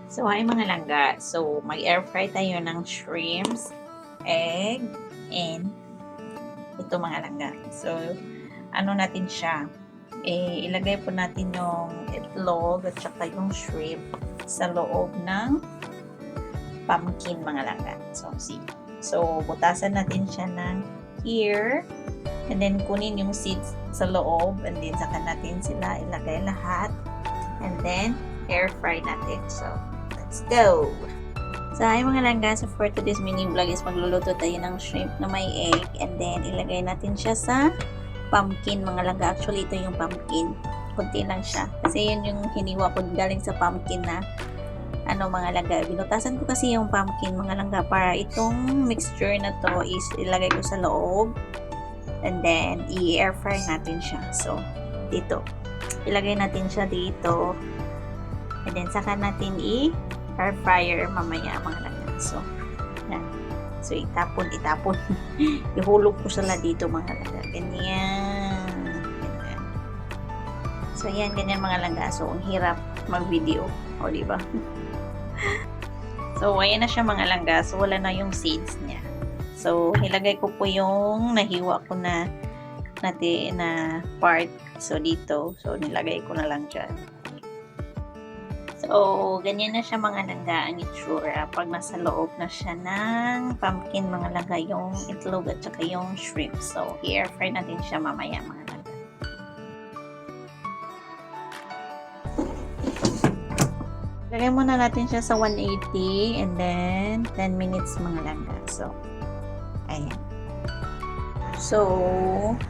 So, ay mga langga. So, mag-air fry tayo ng shrimps, egg, and ito mga langga. So, ano natin siya? Ilagay po natin yung itlog at saka yung shrimp sa loob ng pumpkin mga langga. So, see. So, butasan natin siya ng here. And then, kunin yung seeds sa loob. And then, saka natin sila ilagay lahat. And then, air fry natin. So, let's go! So, ay mga langga, so for today's mini vlog is magluluto tayo ng shrimp na may egg. And then, ilagay natin siya sa pumpkin mga langga. Actually, ito yung pumpkin. Kunti lang siya. Kasi yun yung hiniwa ko galing sa pumpkin na mga langga. Binutasan ko kasi yung pumpkin mga langga para itong mixture na to is ilagay ko sa loob. And then, i-air fry natin siya. So, dito. Ilagay natin siya dito. And then, saka natin i-air fryer mamaya mga langga. So, yan. So, itapon. Ihulog ko sila dito mga langga. Ganyan. Ganyan. So, yan. Ganyan mga langga. So, ang hirap mag-video. O, diba? So, ayan na siya mga langga. So, wala na yung seeds niya. So, nilagay ko po yung nahiwa ko na part. So, dito. So, nilagay ko na lang dyan. So, ganyan na siya mga langga ang itsura pag nasa loob na siya ng pumpkin mga langga yung itlog at saka yung shrimp. So, i-air fry natin siya mamaya mga langga. Lagay muna natin siya sa 180 and then 10 minutes mga langga. So, ayan. So,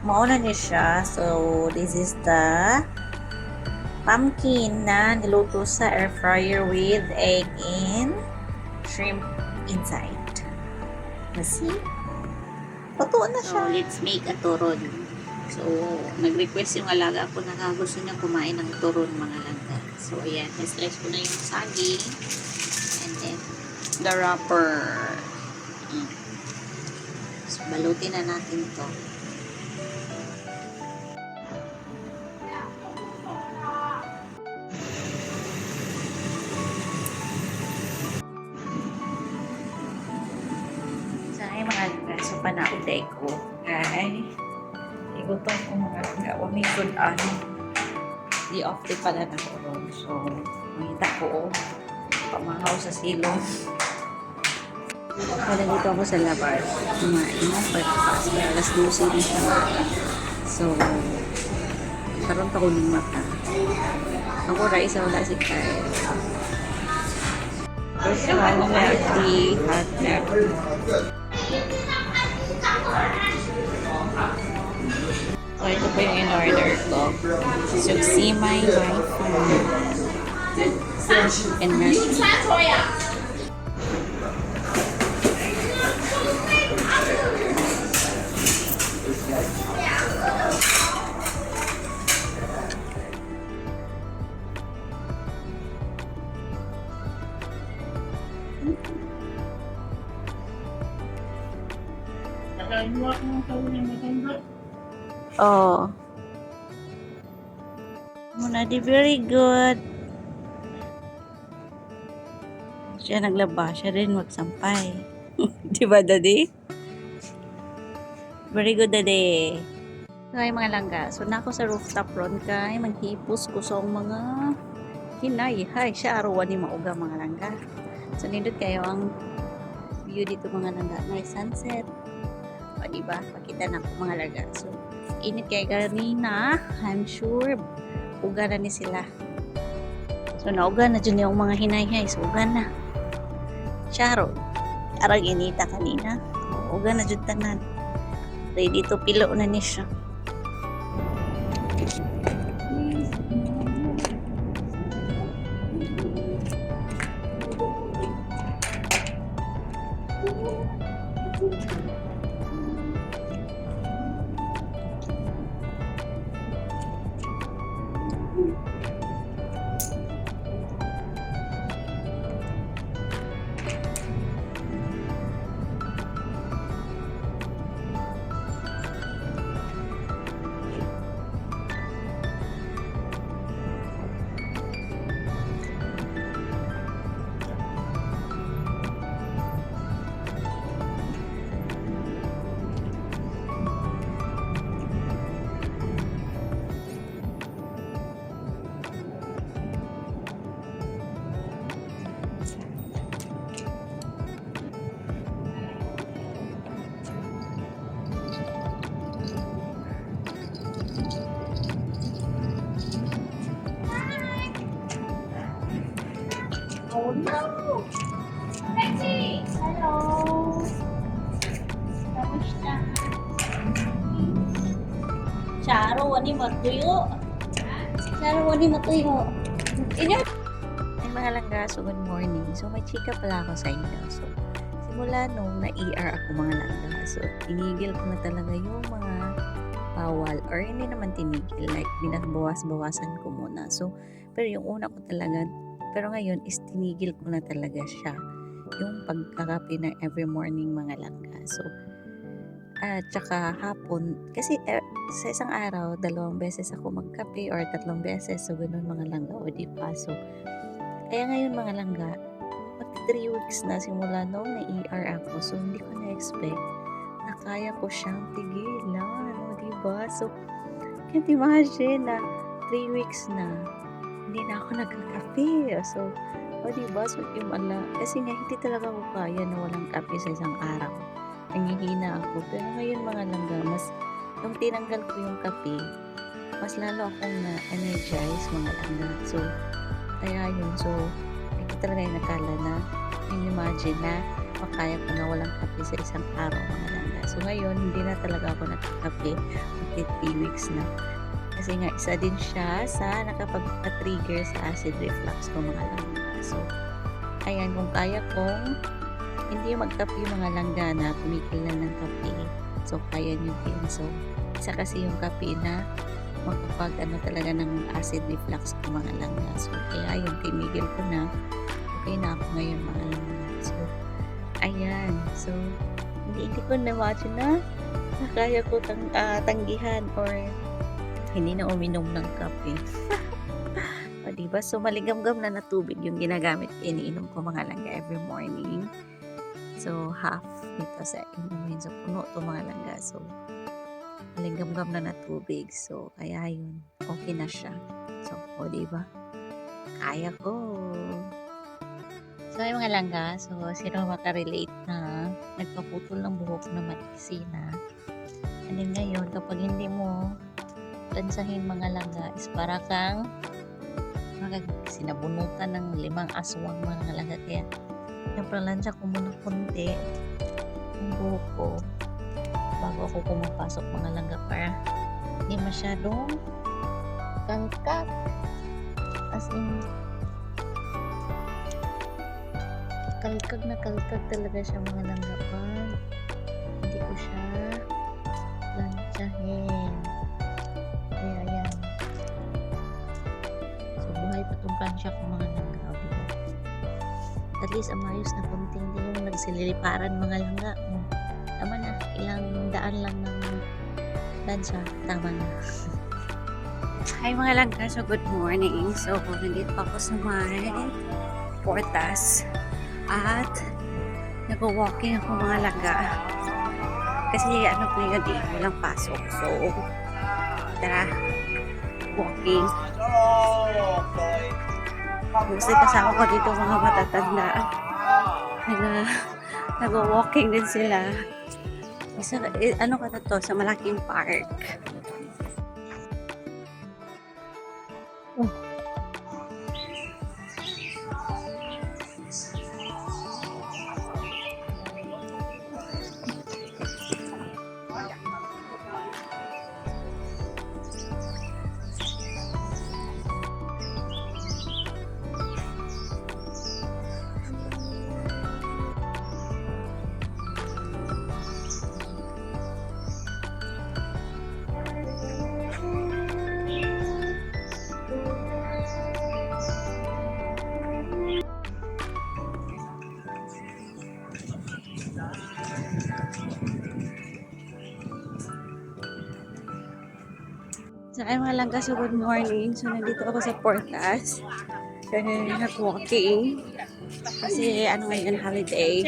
mauna niya siya. So, this is the pumpkin na niluto sa air fryer with egg and shrimp inside. See? Totoo na siya. So, let's make a turon. So, nag-request yung alaga ko na gusto niya kumain ng turon mga langga. So, ayan. Slice ko na yung saging. And then, the wrapper. So, balutin na natin to. So, ay mga langga. So, panauday ko. Ay, igutom ko mga langga. Wami good di off day pala na ko ron. So, makita ko pamahaw sa silong. Kaya dito ako sa labas. Kumain ng breakfast. Kaya alas 12 na siya. So, karoon pa ko ng mata. Ako rin isa wala si Kyle. First one, milk tea, hot milk. So, ito po yung in-order ko. Suksimay waifu. And milk tea. Oh. Muna di very good. Siya naglaba, siya rin magsampay. Diba, daddy? Very good, daddy. So, ay mga langga. So, nako sa rooftop ron kay maghipos ko sa mga hinay. Hay, siya arawan ni mauga mga langga. So, nindot kayo ang view dito mga langga. May sunset. O, diba? Pakita na po mga langga. So, init kay kanina. I'm sure uga na ni sila. So, nauga na dyan yung mga hinay-hay. So, uga na. Charo. Arang inita kanina. Uga na dyan tanan. Ready to pilo na ni siya. Oh no! Lexi! Hello! Kamusta? Charo, wani matuyo. Charo, wani matuyo. Inyo? Ay mga langga, so good morning. So may chika pala ako sa inyo. So simula nung na-ER ako mga langga, so tinigil ko na talaga yung mga bawal or hindi naman tinigil, like binabawas-bawasan ko muna. So pero yung una ko talaga, pero ngayon is tinigil ko na talaga siya, yung pagkakape ng every morning mga langga. So at saka hapon, kasi sa isang araw, 2 beses ako magkape or 3 beses, so ganun mga langga, o di ba? So kaya ngayon mga langga, mag 3 weeks na simula nung na-ER ako, so hindi ko na-expect na kaya ko siyang tigilan, o diba? So, can't imagine na 3 weeks na, hindi na ako nagkakape. So, o diba? So, yung kasi nga hindi talaga ako kaya na walang kape sa isang araw. Nangihina ako. Pero ngayon mga langga, mas, nung tinanggal ko yung kape, mas lalo akong na-energize mga langga. So, kaya yun. So, ito talaga yung nakala na, yung imagine na, makaya ko na walang kape sa isang araw mga langga. So, ngayon, hindi na talaga ako nagkakape. Magti 3 weeks na. Kasi nga, isa din siya sa nakapag-trigger sa acid reflux ko mga langga. So, ayan, kung kaya kong hindi magkape yung mga langga na tumigil na ng kape. So, kaya nyo din. So, isa kasi yung kape na magpapag talaga ng acid reflux ko mga langga. So, kaya yung tinigil ko na, okay na ako ngayon mga langga. So, ayan. So, hindi ko na-imagine na kaya ko tanggihan or hindi na uminom ng kape. O, diba? So, maligamgam na tubig yung ginagamit, iniinom ko mga langga every morning. So, half ito sa inumin. So, puno to mga langga. So, maligamgam na tubig. So, kaya yun. Okay na siya. So, o, diba? Kaya ko. So, ay mga langga. So, sino makarelate na nagpaputol ng buhok na maiksi na. And then ngayon, kapag hindi mo lansahin mga langga, is para kang sinabunutan ng 5 aswang mga langga. Kaya, napralansya ko muna konti yung buhok ko bago ako pumapasok mga langga para hindi masyadong kalkak, as in kalkag talaga siya mga langga pa, hindi ko siya lansyahin. Kaya yan, so buhay pa tong plansya ko mga langga. At least amayos na konting din yung nagsililiparan mga langga. Tama na, ilang daan lang ng lansya, tama na. Hi mga langga, so good morning. So nandito ako sa may Portas at nag-walking ako mga langga kasi ano po yun eh, walang pasok. So tara, walking. Gusto kasama ko dito mga matatanda. Nag-walking din sila. Ano ka na to? Sa malaking park. So, ay mga langga, so good morning. So, nandito ako sa Portas. Nag-walking. Kasi, ano ngayon, holiday.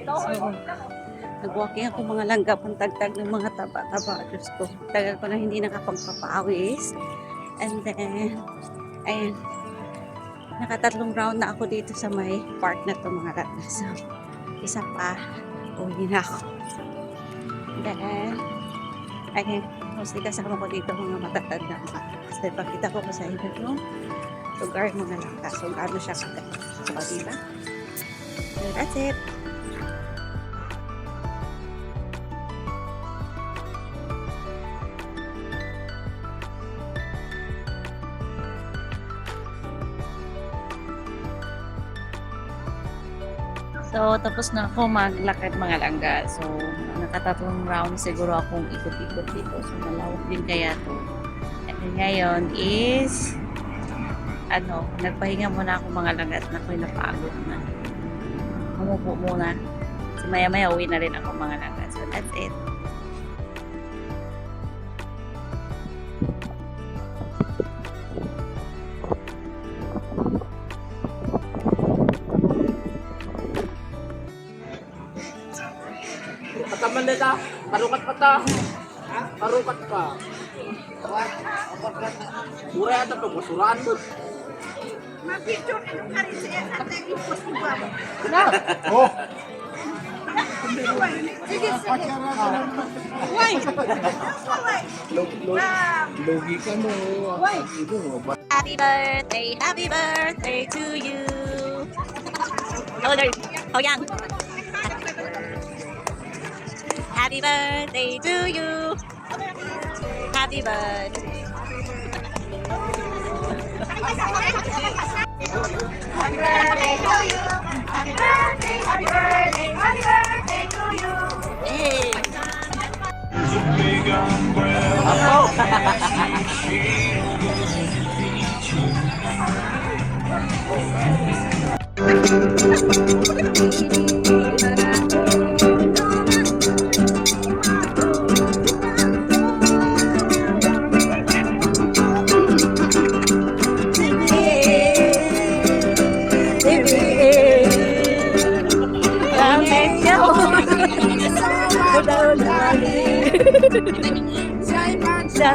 So, nag-walking ako mga langga, pantagtag ng mga taba-taba. Diyos ko, tagal ko na hindi nakapagpapawis. And then, ayan, nakatatlong round na ako dito sa may park na to mga langga. So, isa pa, uwi na ako. Then, ayan, mostly kasama ko dito mga matatanda. Kasi pakita ko sa inyo yung Sugar mga langka. So, gaano siya kagat. So, diba? So, that's it. So, tapos na ako maglakad mga langga. So, nakatatlong round siguro akong ikot-ikot dito. So, malawak din kaya to. And ngayon is, nagpahinga muna ako mga langga at ako'y napagod na. Umupo muna. So, maya-maya uwi na rin ako mga langga. So, that's it. Pataman na ta, parukat pa ta. Parukat pa. Mura yata pag masuraan mo. Ma-picture ka nung karin sa ate yung post mo ba? Oh! Sige, sige. Why? Logi ka mo. Why? Happy birthday to you. Oh, there. Oh, yang. Happy birthday to you. Happy birthday. Happy birthday to you. Happy birthday, happy birthday, happy birthday to you. Hey. Sa